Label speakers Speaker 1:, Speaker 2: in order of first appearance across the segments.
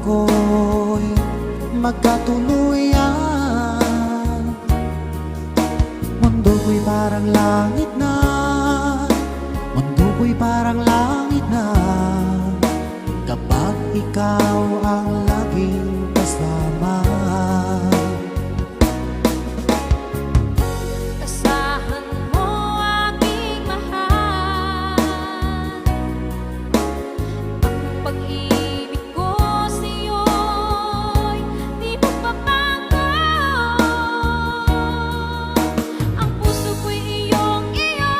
Speaker 1: ko'y magkatuluyan. Mundo ko'y parang langit na, mundo ko'y parang langit na, kapag ikaw ang laging kasama.
Speaker 2: Asahan mo aking mahal, ang pag-ibig ko sa'yo'y di magbabago. Ang puso ko'y iyong-iyo,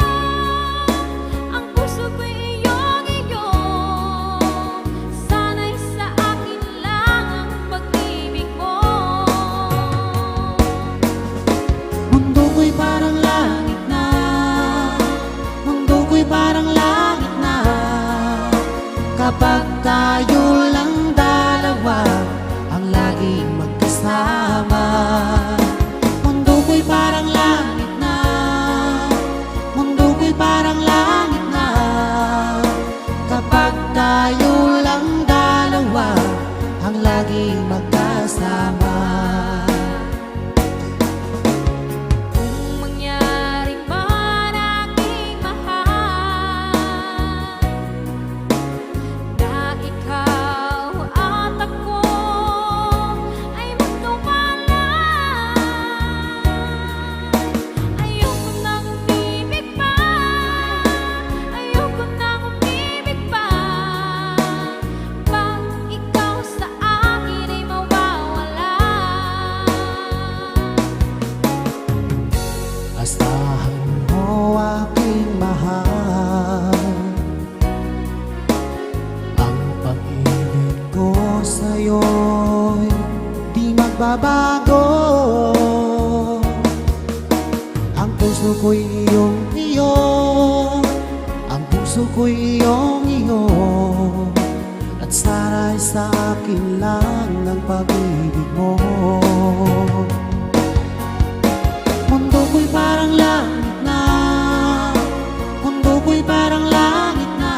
Speaker 2: ang puso ko'y iyong-iyo. Sana'y sa akin lang ang pag-ibig mo.
Speaker 1: Mundo ko'y parang langit na, mundo ko'y parang langit na, kapag tayo lang dalawa ang laging magkasama. Mundo ko'y parang langit na, mundo ko'y parang langit na, kapag tayo lang dalawa ang laging magkasama.
Speaker 2: Kung mangyari man aking mahal na ikaw at ako ay magkawalan, ayoko nang umibig pa, ayoko nang umibig pa. Pag ikaw sa akin ay mawawala.
Speaker 1: Asahan mo aking mahal, ang pag-ibig ko sa'yo'y di magbabago. Ang puso ko'y iyong-iyo, ang puso ko'y iyong-iyo, at sana'y sa akin lang ang pag-ibig mo. Mundo ko'y parang langit na, mundo ko'y parang langit na,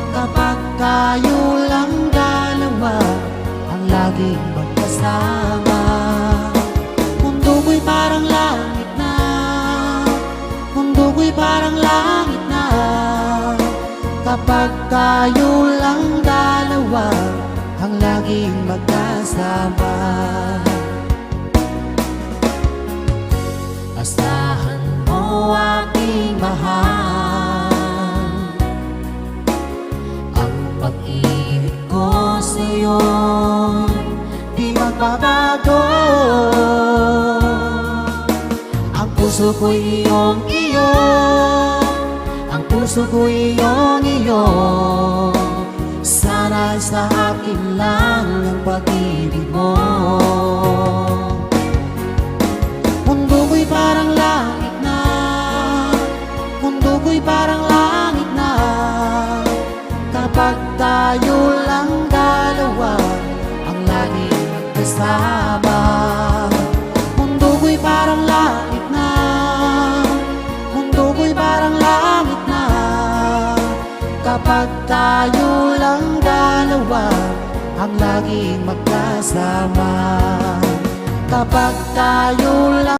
Speaker 1: kapag tayo lang dalawa ang laging magkasama. Mundo ko'y parang langit na, mundo ko'y parang langit na, kapag tayo lang dalawa ang laging magkasama. Asahan mo aking mahal, ang pag-ibig ko sa'yo'y di magbabago. Ang puso ko'y iyong-iyo, ang puso ko'y iyong-iyo, sana'y sa akin lang ang pag-ibig mo. Mundo ko'y parang langit na, mundo ko'y parang langit na, kapag tayo lang dalawa ang laging magkasama. Mundo ko'y parang langit na, mundo ko'y parang langit na, kapag tayo lang dalawa ang laging magkasama. Kapag tayo lang